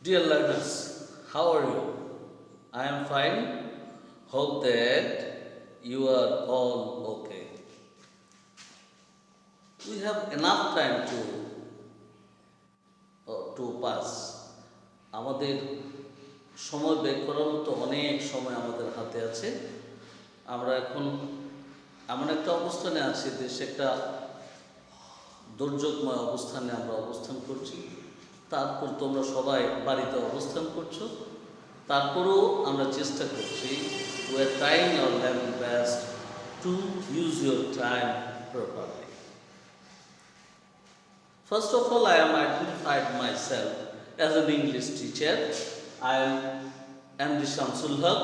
Dear learners, how are you? I am fine. Hope that you are all okay. We have enough time to pass. আমাদের সময় বের করার মতো অনেক সময় আমাদের হাতে আছে। আমরা এখন এমন একটা অবস্থানে আছি, দেশে একটা দুর্যোগময় অবস্থানে আমরা অবস্থান করছি। তারপর তোমরা সবাই বাড়িতে অবস্থান করছো, তারপরেও আমরা চেষ্টা করছি, we are trying our level best to use your time properly. First of all, I am identified myself as an English teacher. I am MD Shamsul Haq,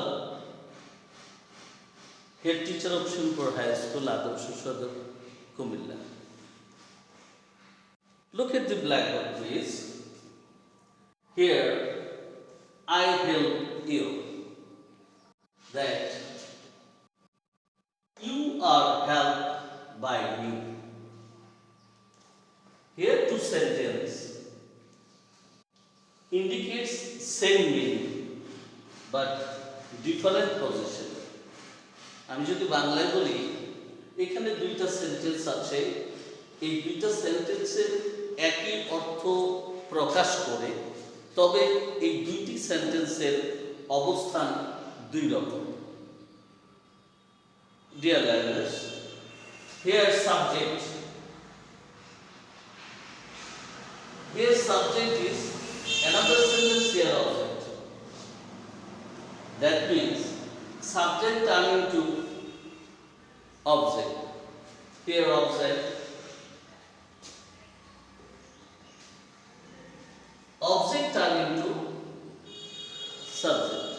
head teacher of Shunpur High School, Adarsh Sadar, Kumilla. Look at the blackboard, please. Here, I help you that you are helped by me. Here, two sentences indicates same meaning but different position. আমি যদি বাংলায় বলি, এখানে দুইটা sentence আছে, এই দুইটা সেন্টেন্সের একই অর্থ প্রকাশ করে, তবে এই দুইটি সেন্টেন্সের অবস্থান দুই রকম। Dear learners, here subject is another sentence here object. That means subject turning to object. Here object turning to subject.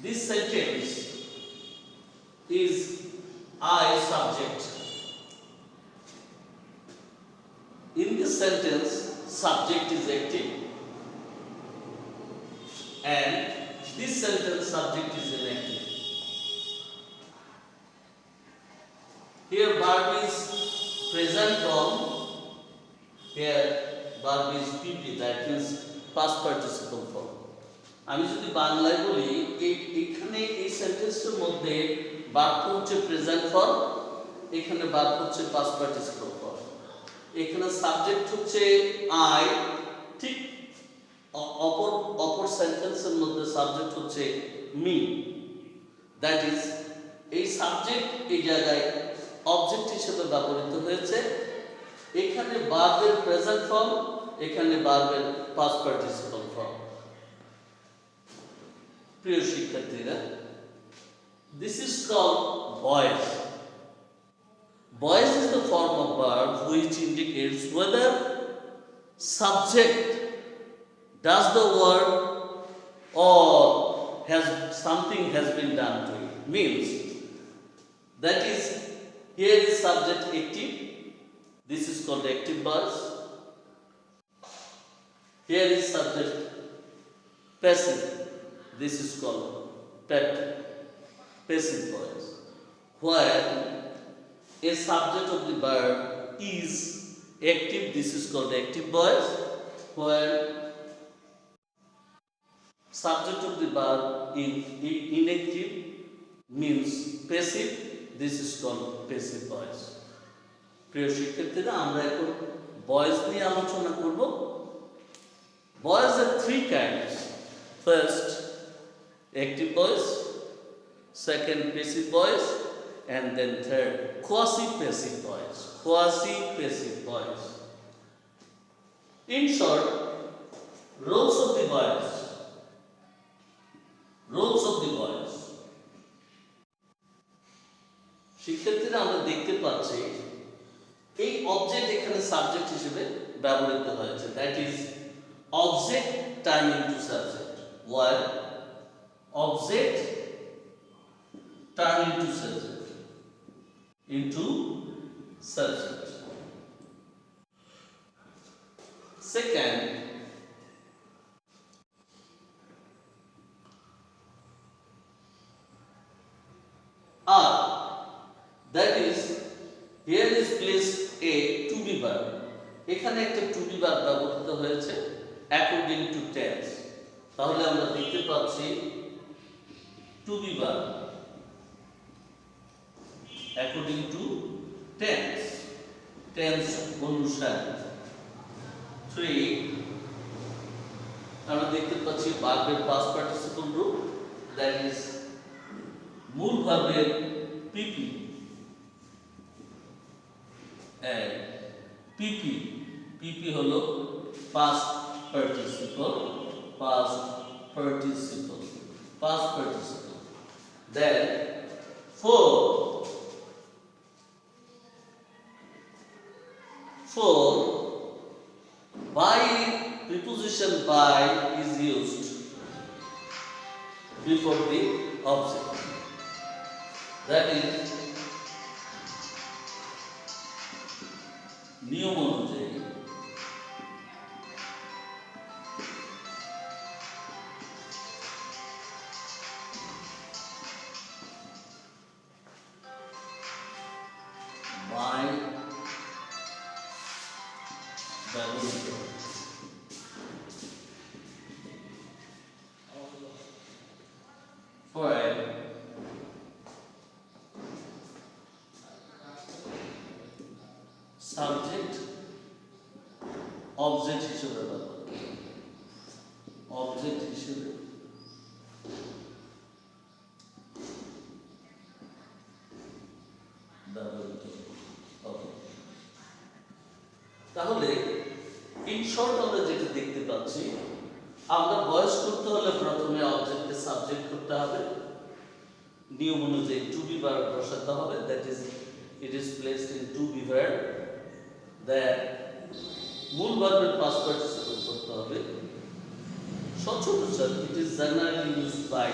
This sentence is I subject. In this sentence, subject is active, and this sentence subject is inactive. Here verb is present form. Here verb is PP, that means past participle form. আমি যদি বাংলায় বলি, এখানে এই সেন্টেন্সের মধ্যে verb হচ্ছে present form, এখানে ভার্ব হচ্ছে পাস্ট পার্টিসিপল ফর্ম, এখানে সাবজেক্ট হচ্ছে আই, ঠিক অপর সেন্টেন্সের মধ্যে সাবজেক্ট হচ্ছে মি। দ্যাট ইজ এই সাবজেক্ট এই জায়গায় অবজেক্ট হিসেবে ব্যবহৃত হয়েছে। এখানে ভার্বের প্রেজেন্ট ফর্ম, এখানে ভার্বের পাস্ট পার্টিসিপল ফর্ম। প্রিয় শিক্ষার্থীরা, this is called voice. Voice is the form of verb which indicates whether subject does the work or something has been done to it. Means that is, here is subject active. This is called active voice. Here is subject passive. This is called passive voice. Where a subject of the verb is active, this is called active voice. Where subject of the verb is inactive, means passive, this is called passive voice. প্রিয় শিক্ষার্থীরা, আমরা এখন voice নিয়ে আলোচনা করব। Voice are three kinds. First, active voice, second, passive voice, and then third, quasi-passive voice. Quasi-passive voice. In short, roles of the voice. Roles of the voice. শিক্ষার্থীরা, আমরা দেখতে পাচ্ছি এই অবজেক্ট এখানে সাবজেক্ট হিসেবে ব্যবহৃত হয়েছে। That is object turning to subject. Where object turn into subject. Second, are, that is, here is placed a to be verb এখানে একটা টু বি ভার্ব ব্যবহৃত হয়েছে অ্যাকর্ডিং টু টেন্স। তাহলে আমরা দেখতে পাচ্ছি to be verb according to tense, tense অনুসারে। 3 আমরা দেখতে পাচ্ছি ভার্বের পাস্ট পার্টিসিপল রূপ, দ্যাট ইজ মূল ভার্বের পিপি। পিপি পিপি হলো past participle, past participle, past participle. Then 4 by preposition by is used before the object, that is নিয়ম অনুযায়ী by ব্যবহৃত for সাবজেক্ট অবজেক্ট হিসেবে অবজেক্ট হিসেবে ব্যবহৃত হবে। তাহলে ইন শর্ট আমরা যেটা দেখতে পাচ্ছি, আমরা ভয়েস করতে হলে প্রথমে অবজেক্টকে সাবজেক্ট করতে হবে, নিয়ম অনুযায়ী টু বি ভার্ব বসাতে হবে, that is it is placed in to be verb. Then মূল ভার্বের পাস্ট পার্টিসিপল করতে হবে। সচরাচর it is generally used by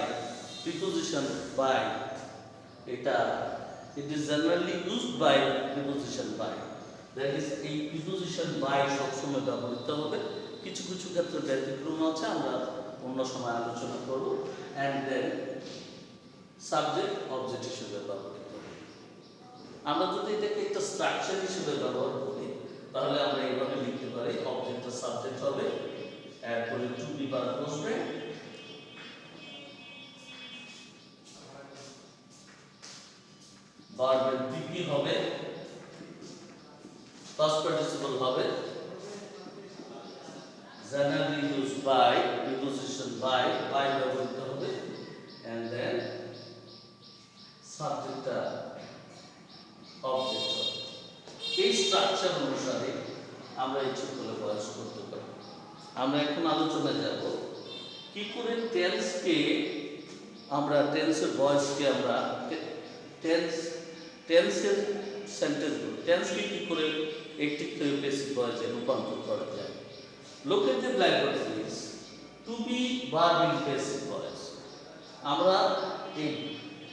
preposition by, এটা it is generally used by preposition by, that is এই preposition by সবসময় ব্যবহৃত হবে। কিছু কিছু ক্ষেত্রে ব্যতিক্রম আছে, আমরা অন্য সময় আলোচনা করব। অ্যান্ড দেন সাবজেক্ট অবজেক্ট হিসেবে ব্যবহৃত হবে। আমরা যদি এটাকে একটা স্ট্রাকচার হিসেবে ব্যবহার করি, তাহলে আমরা এইভাবে লিখতে পারি, অবজেক্টটা সাবজেক্ট হবে, এরপরে টু বি ভার্ব বসবে, ভার্বের পিপি হবে, পাস্ট পার্টিসিপল হবে, generally used by preposition by ব্যবহৃত হবে, and then সাবজেক্টটা অবজেক্ট হবে। এই স্ট্রাকচার অনুসারে আমরা ইচ্ছে করলে ভয়েস করতে পারি। আমরা এখন আলোচনায় যাব কি করে টেন্সকে আমরা টেন্সের ভয়েসকে আমরা টেন্সের সেন্টেন্স টেন্সকে কি করে একটিভ থেকে বেসিক ভয়েসে রূপান্তর করা যায়। Look at the blackboard please. To be verb in passive voice. আমরা এই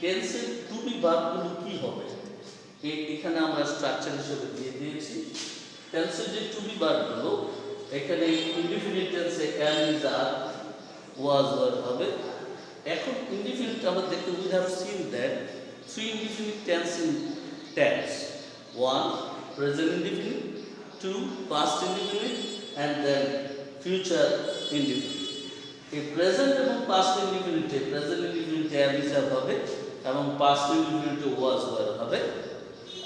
টেন্সের টু বি ভার্বগুলো কি হবে এখানে আমরা স্ট্রাকচার হিসেবে দিয়ে দিয়েছি। টেন্সের যে টু বি ভার্বগুলো, এখানে ইনডিফিনিট টেন্সে am is are was were হবে। এখন ইনডিফিনিট আমরা দেখতে we have seen that three indefinite tense in tense. 1 present indefinite, 2 past indefinite, and then future indefinite. এই প্রেজেন্ট এবং পাস্ট ইনডিফিনিটে প্রেজেন্ট ইনডিফিনিটে am is are হবে এবং পাস্ট ইনডিফিনিটে was were হবে।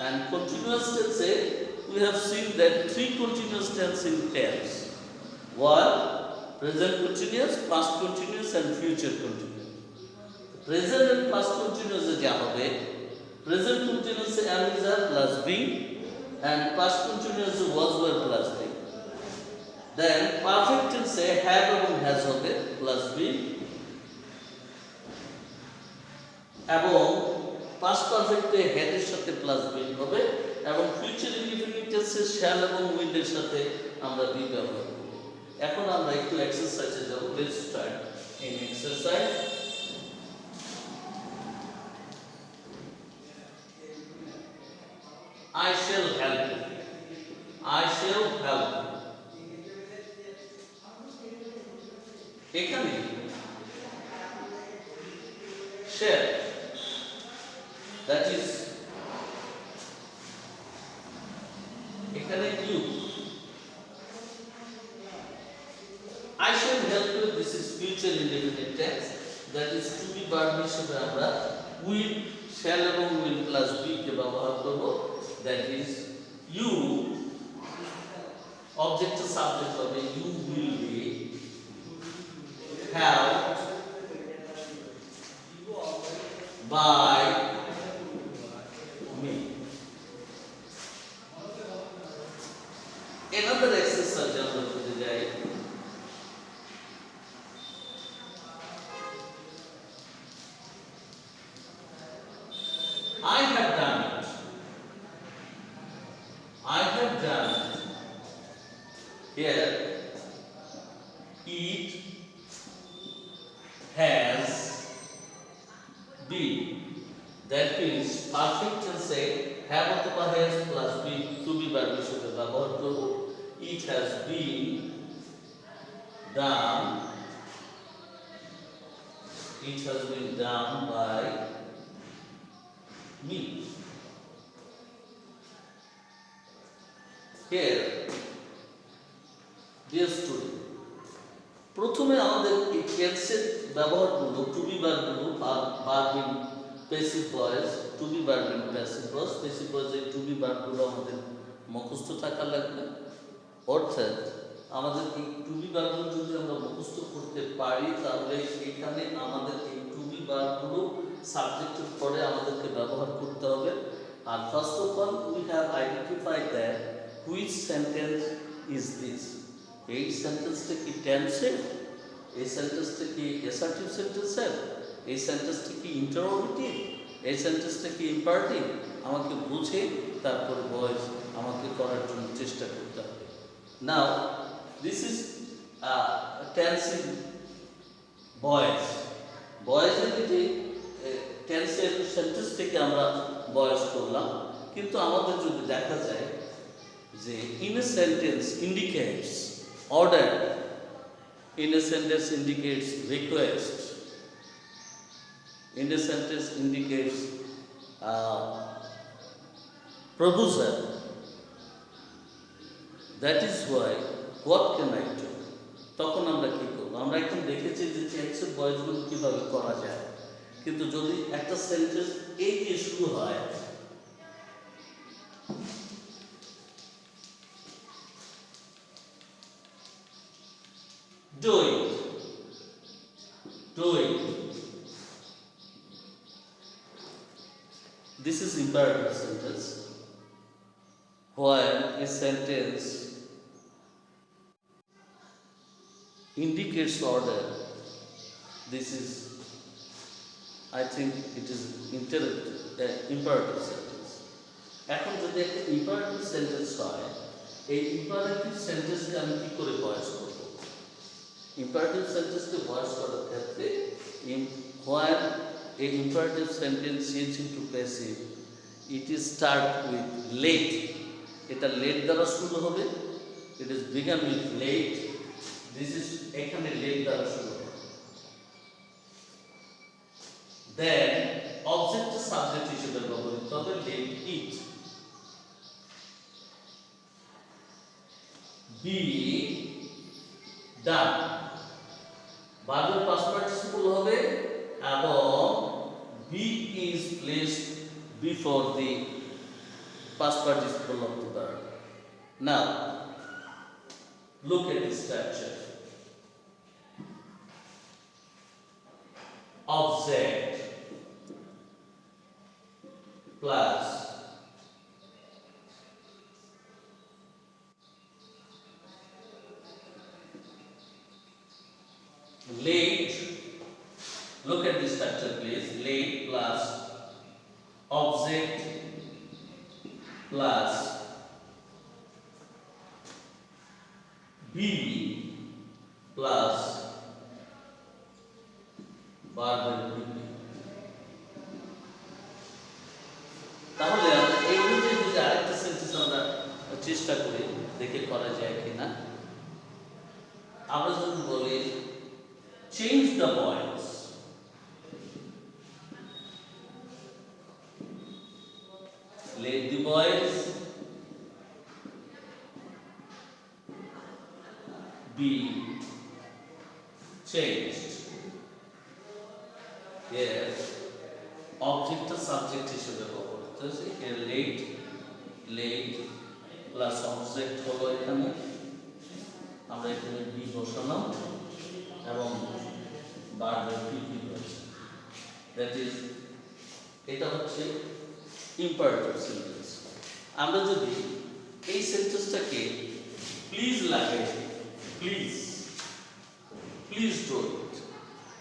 and continuous tense we have seen that three continuous tense in tense: 1 present continuous, past continuous, and future continuous. Present and past continuous এ যা হবে, present continuous A am is are plus being, and past continuous A was were plus being. Then perfect tense A have এবং has হবে plus being, এবং past perfect A had এর সাথে plus being হবে, এবং future indefinite tense এ shall এবং will এর সাথে আমরা be ব্যবহার করব। এখন আমরা একটু এক্সারসাইজে যাব। Let's start in exercise. I shall help you. I shall help you. এখানে shall, that is এখানে you is future indefinite tense, that is to be verb হিসেবে আমরা will, shall এবং will plus be কে ব্যবহার করব, that is you, object to subject হবে you will be helped by me. Another exercise আমরা করতে যাই। I have done it. I have done it. Here, it has been. That means perfect tense say have অথবা has plus be to be verb হিসেবে ব্যবহার করব। It has been done. It has been done by me. Here, dear student, প্রথমে আমাদের এই টেন্সের ব্যবহারগুলো to be ভার্বগুলো verb in passive voice, to be verb in passive voice, passive ভয়েসে টু বি ভার্বগুলো আমাদের মুখস্থ থাকা লাগবে। অর্থাৎ আমাদের এই টু বি ভার্বগুলো যদি আমরা মুখস্থ করতে পারি তাহলে এখানে আমাদের এই টু বি ভার্বগুলো সাবজেক্টের পরে আমাদেরকে ব্যবহার করতে হবে। আর first of all we have identified that which sentence is this. এই সেন্টেন্সটা কি টেন্সের, এই সেন্টেন্সটা কি অ্যাসার্টিভ সেন্টেন্সের, এই সেন্টেন্সটা কি ইন্টারোগেটিভ, এই সেন্টেন্সটা কি ইম্পারেটিভ, আমাকে বুঝে তারপরে ভয়েস আমাকে করার জন্য চেষ্টা করতে হবে। Now this is tense in voice. ভয়েসের দিকে টেন্সের সেন্টেন্স থেকে আমরা ভয়েস করলাম, কিন্তু আমাদের যদি দেখা যায় যে in a sentence indicates order, in a sentence indicates request, in a sentence indicates proposal. That is why what can I do? তখন আমরা কি করব? আমরা এখন দেখেছি যে টেন্সের ভয়েসগুলো কিভাবে করা যায়, কিন্তু যদি একটা সেন্টেন্স এই দিয়ে শুরু হয়, do it, do it. This is imperative sentence. While a sentence indicates order, this is, I think, it is imperative sentence. এখন যদি একটা imperative sentence হয়, এই imperative sentence-কে আমি কি করে ভয়েস করব? Imperative sentence-কে ভয়েস করার ক্ষেত্রে while a imperative sentence change into passive, it is start with late. এটা late দ্বারা শুরু হবে, it is begun with late, this is এখানে late দ্বারা শুরু হবে। Then object subject হিসেবে ব্যবহৃত হবে late it, be done, ভার্বের past participle হবে এবং be is placed before the past participle of the verb. Now look at the structure. Object plus late. Look at the structure please. Late plus object plus be plus verb be. তাহলে আমরা এই অনুযায়ী যদি আরেকটা sentence আমরা চেষ্টা করি দেখে করা যায় কিনা। আমরা যদি বলি change the voice, let the voice be changed. Here অবজেক্টটা সাবজেক্ট হিসেবে ব্যবহৃত হয়েছে। এর লেট প্লাস অবজেক্ট হলো এখানে, আমরা এখানে বি বসালাম এবং বারবার পিপি হয়েছে। দ্যাট ইজ, এটা হচ্ছে ইম্পারেটিভ সেন্টেন্স। আমরা যদি এই সেন্টেন্সটাকে প্লিজ লাগাই, প্লিজ ডু ইট,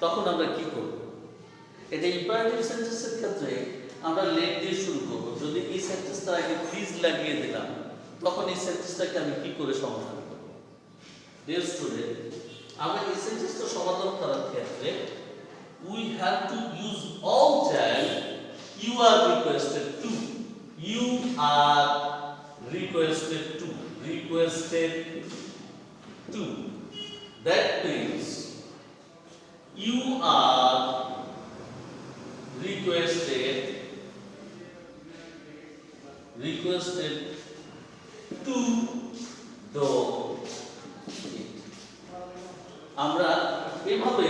তখন আমরা কি করব? এটা ইম্পারেটিভ সেন্টেন্সের ক্ষেত্রে আমরা লেট দিয়ে শুরু করব। যদি এই সেন্টেন্সটার আগে প্লিজ লাগিয়ে দিলাম, তখন এই সেন্টেন্সটাকে আমি কি করে সমাধান করব? ডিয়ার স্টুডেন্ট, আমরা এই সেন্টেন্সটা সমাধান করার ক্ষেত্রে we have to use all time you are requested to. You are requested to. That means you are requested to do it. আমরা এভাবে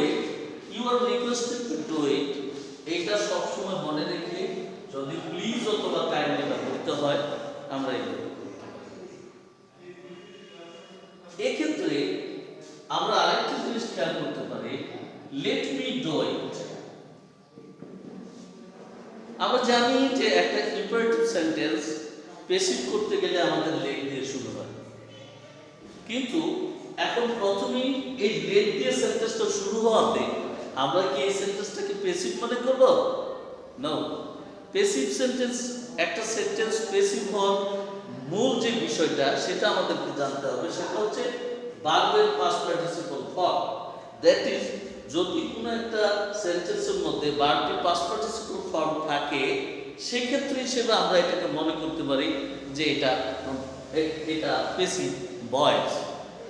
you are requested to do it, এইটা সবসময় মনে রেখে যদি প্লিজ অথবা কাইন্ডলি ব্যবহৃত হয় আমরা এইভাবে করতে পারি। এক্ষেত্রে আমরা আরেকটা জিনিস খেয়াল করতে পারি, লেট মি ডু ইট। আমরা জানি যে একটা ইম্পারেটিভ সেন্টেন্স পেসিভ করতে গেলে আমাদের লেট দিয়ে শুরু হয়, কিন্তু এখন প্রথমেই এই লেট দিয়ে সেন্টেন্সটা শুরু হওয়াতে আমরা কি এই সেন্টেন্সটাকে পেসিভ মনে করব? নো। পেসিভ সেন্টেন্স, একটা সেন্টেন্স পেসিভ হওয়ার মূল যে বিষয়টা সেটা আমাদেরকে জানতে হবে, সেটা হচ্ছে ভার্বের past participle form. That is, যদি কোনো একটা সেন্টেন্সের মধ্যে ভার্বটি পাস্ট পার্টিসিপল ফর্ম থাকে, সেক্ষেত্রে হিসেবে আমরা এটাকে মনে করতে পারি যে এটা পেসিভ ভয়েস।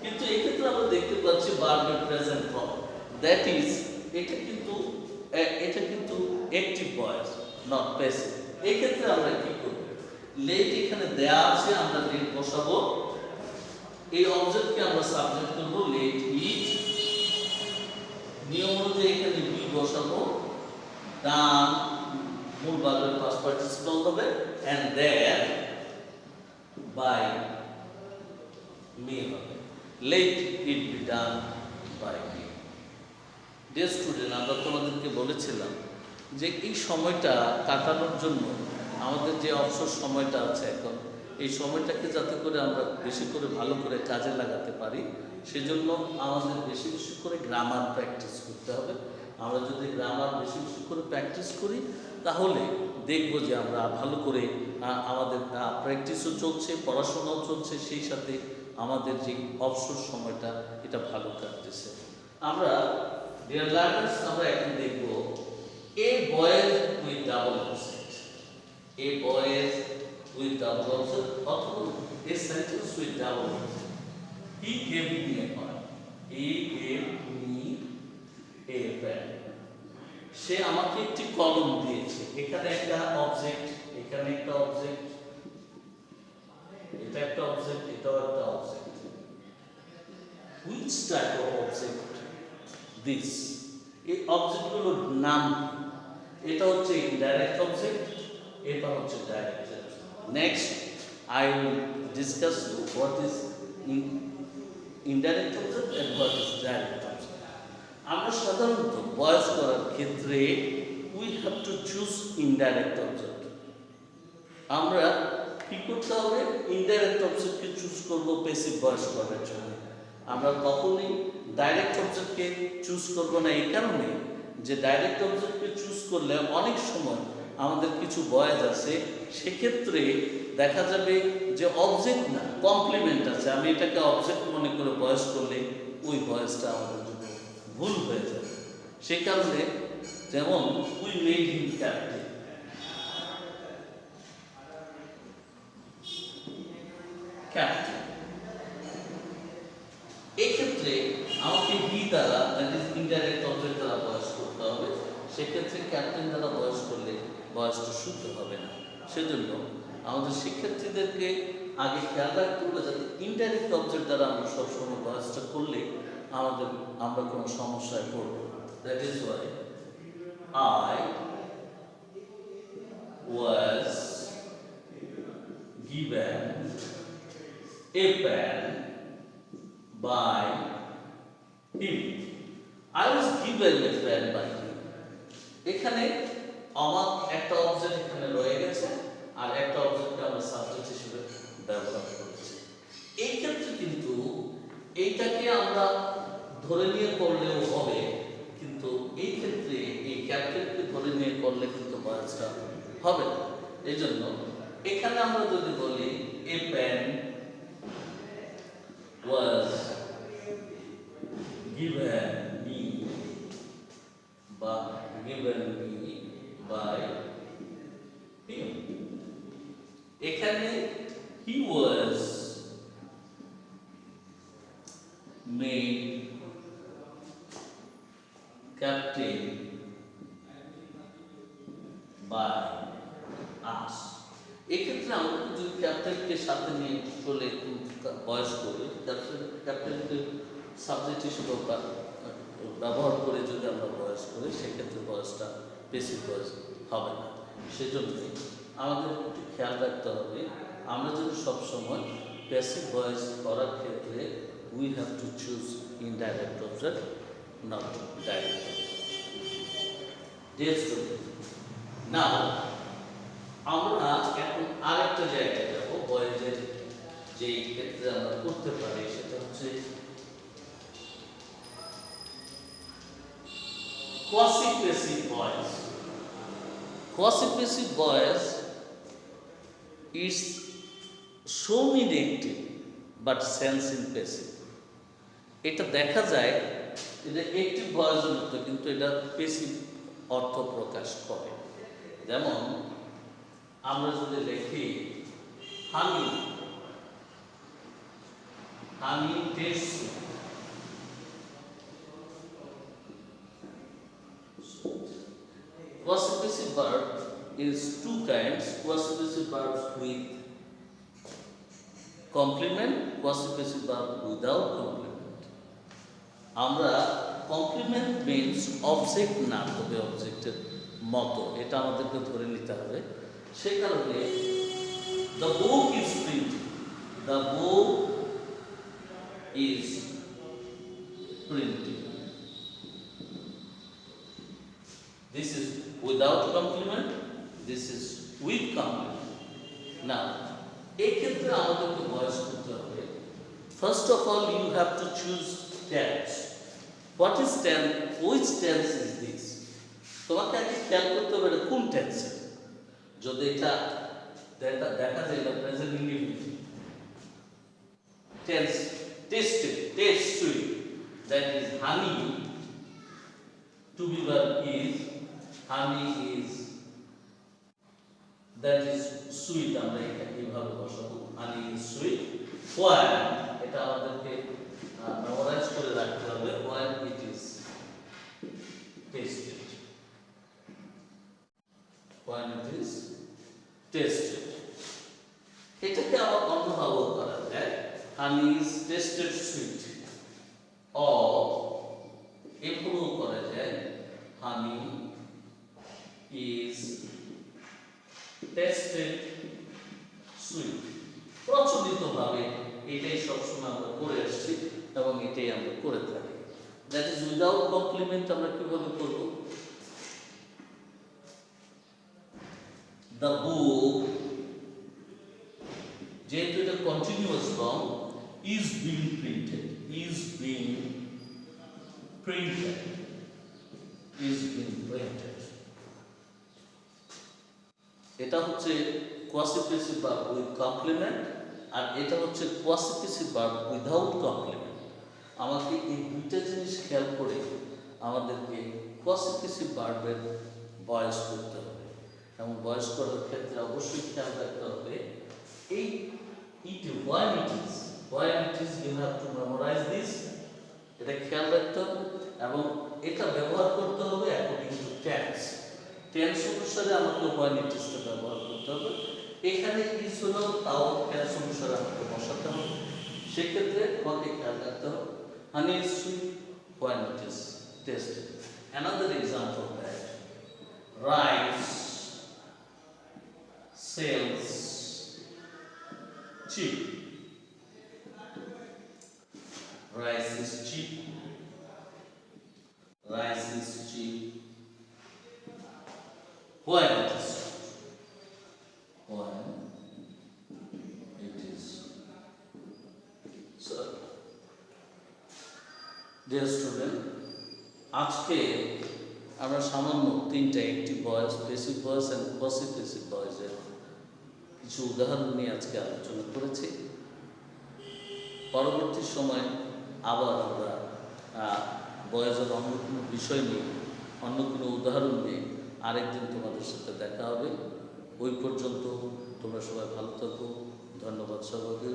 কিন্তু এক্ষেত্রে আমরা দেখতে পাচ্ছি ভার্বের প্রেজেন্ট ফর্ম, দ্যাট ইজ এটা কিন্তু অ্যাক্টিভ ভয়েস, নট প্যাসিভ। এই ক্ষেত্রে আমরা কি করব? লেট এখানে দেয়া আছে, আমরা লেট বসাবো, এই অবজেক্টকে আমরা সাবজেক্ট করব লেট ইট, নিয়ম অনুযায়ী এখানে বি বসাবো, ডান মূল ভার্বের পাস্ট পার্টিসিপল হবে, এন্ড দেন বাই মি হবে, let it be done by me. Dear student, আমরা তোমাদেরকে বলেছিলাম যে এই সময়টা কাটানোর জন্য আমাদের যে অবসর সময়টা আছে এখন, এই সময়টাকে যাতে করে আমরা বেশি করে ভালো করে কাজে লাগাতে পারি, সেজন্য আমাদের বেশি বেশি করে গ্রামার প্র্যাকটিস করতে হবে। আমরা যদি গ্রামার বেশি বেশি করে প্র্যাকটিস করি, তাহলে দেখব যে আমরা ভালো করে আমাদের প্র্যাকটিসও চলছে, পড়াশোনাও চলছে, সেই সাথে আমাদের যে অবসর সময়টা এটা ভালো কাটতেছে। আমরা ডিয়ার লার্নার্স, আমরা এখন দেখব a voice with double object, a voice with double object অথবা a sentence with double object. He gave me a pen. He gave me a pen. সে আমাকে একটি কলম দিয়েছে। এখানে একটা অবজেক্ট, এখানে একটা অবজেক্ট, এটা একটা অবজেক্ট, এটাও একটা object. Which type of object this? এই অবজেক্টগুলোর নাম কি? এটা হচ্ছে ইনডাইরেক্ট অবজেক্ট, এটা হচ্ছে direct object. Next I will discuss what is indirect object and what is direct object. আমরা সাধারণত ভয়েস করার ক্ষেত্রে we have to choose indirect object. আমরা কি করতে হবে? ইনডাইরেক্ট অবজেক্টকে চুজ করব প্যাসিভ ভয়েস করার জন্য। আমরা কখনোই ডাইরেক্ট অবজেক্টকে চুজ করব না, এই কারণে যে ডাইরেক্ট অবজেক্টকে চুজ করলে অনেক সময় আমাদের কিছু ভয়েস আছে, সেক্ষেত্রে দেখা যাবে যে অবজেক্ট না, কমপ্লিমেন্ট আছে, আমি এটাকে অবজেক্ট মনে করে ভয়েস করলে ওই ভয়েসটা আমাদের জন্য ভুল হয়ে যাবে। সেই কারণে যেমন we made him captain, captain, এক্ষেত্রে আমাকে হি দ্বারা, দ্যাট ইজ ইনডাইরেক্ট অবজেক্ট দ্বারা ভয়েস করতে হবে। সেক্ষেত্রে ক্যাপ্টেন দ্বারা ভয়েস করলে ভয়েসটা শুদ্ধ হবে না। সেজন্য আমাদের শিক্ষার্থীদেরকে আগে খেয়াল রাখতে হবে যাতে ইনডাইরেক্ট অবজেক্ট দ্বারা আমরা সবসময় ভয়েসটা করলে আমরা কোনো সমস্যায় পড়ব। That is why I was given a pen by him. I was given a pen by him. এখানে আমার একটা অবজেক্ট এখানে রয়ে গেছে আর একটা অবজেক্টকে আমরা সাবজেক্ট হিসেবে ব্যবহার করেছি। এই ক্ষেত্রে কিন্তু এইটাকে আমরা ধরে নিয়ে করলেও হবে, কিন্তু এই ক্ষেত্রে এই ক্যাপ্টেনকে ধরে নিয়ে করলে কিন্তু ভয়েসটা হবে না। এই জন্য এখানে আমরা যদি বলি a pen was given me বা গিভেন মি বাই হিম, এখানে he was made captain by us. এক্ষেত্রে আমরা যদি ক্যাপ্টেনকে সাথে নিয়ে চলে ভয়েস করি, ক্যাপ্টেনকে সাবজেক্ট হিসেবে ব্যবহার করে যদি আমরা ভয়েস করি, সেক্ষেত্রে ভয়েসটা বেসিক ভয়েস হবে না। সেজন্য আমাদের একটু খেয়াল রাখতে হবে, আমরা যদি সবসময় প্যাসিভ ভয়েস করার ক্ষেত্রে we have to choose indirect object, not direct object. Dear student, now আমরা এখন আরেকটা জায়গায় যাব, ভয়েসের যে ক্ষেত্রে আমরা করতে পারি সেটা হচ্ছে quasi-passive voice. Quasi-passive voice is shown in active but sense in passive. এটা দেখা যায় এটা একটিভ ভয়েসের মতো, কিন্তু এটা পেসিভ অর্থ প্রকাশ করে। যেমন আমরা যদি দেখি honey, honey taste, quasi-passive verb is two kinds: quasi-passive verbs with complement, quasi-passive verb without complement. আমরা কমপ্লিমেন্ট মিনস অবজেক্ট না, তবে অবজেক্টের মতো, এটা আমাদেরকে ধরে নিতে হবে। সেই কারণে the book is printing, the book is printing, this is without complement, this is with complement. না, এক্ষেত্রে আমাদেরকে ভয়েস করতে হবে। First of all you have to choose tense. What is tense? Which tense is this? তোমাকে আগে খেয়াল করতে হবে কোন টেন্স। যদি এটা দেখা যায় এটা present indefinite tense, tested, test sweet, that is honey, to be verb is honey is, that is sweet, আমরা এটা এইভাবে বসাবো, হানি ইজ সুইট। হোয়াইল, এটা আমাদেরকে মেমোরাইজ করে রাখতে হবে, while it is tasted, while it is tasted. এটাকে আবার অন্যভাবেও করা যায়, হানি ইজ টেস্টেড সুইট, ও এভাবেও করা যায়, হানি ইজ টেস্টেড সুইট। প্রচলিতভাবে এটাই সবসময় আমরা করে আসছি এবং এটাই আমরা করে থাকি। দ্যাট ইজ উইদাউট কমপ্লিমেন্ট আমরা কিভাবে করব? দ্য বুক, যেহেতু এটা continuous form, is being printed, is being printed, is being printed. এটা হচ্ছে কোয়াসিফিসিভ ভার্ব উইথ কমপ্লিমেন্ট, আর এটা হচ্ছে কোয়াসিফিসিভ ভার্ব উইদাউট কমপ্লিমেন্ট। আমাকে এই দুইটা জিনিস খেয়াল করে আমাদেরকে কোয়াসিফিসিভ ভার্বের ভয়েস করতে হবে, এবং ভয়েস করার ক্ষেত্রে অবশ্যই খেয়াল রাখতে হবে এই it, while it is, while it is, you have to memorise this, এটা খেয়াল রাখতে হবে এবং এটা ব্যবহার করতে হবে অ্যাকর্ডিং টু টেন্স। টেন্স অনুসারে আমাকে হোয়াইল ইট ইজটা ব্যবহার করতে হবে। এখানে ইজ হলেও তাও টেন্স অনুসারে আমাকে বসাতে হবে, সেক্ষেত্রে আমাকে খেয়াল রাখতে হবে Honey is sweet when it is tasted. Another example that rice sells cheap. Rice is cheap. Rice is cheap when it is when it is. So, dear student, আজকে আমরা সামান্য তিনটা active voice, passive voice and passive ভয়েসের কিছু উদাহরণ নিয়ে আজকে আলোচনা করেছি। পরবর্তী সময় আবার আমরা ভয়েসের অন্য কোনো বিষয় নিয়ে, অন্য কোনো উদাহরণ নিয়ে আরেকদিন তোমাদের সাথে দেখা হবে। ওই পর্যন্ত তোমরা সবাই ভালো থাকো। ধন্যবাদ সবাইকে।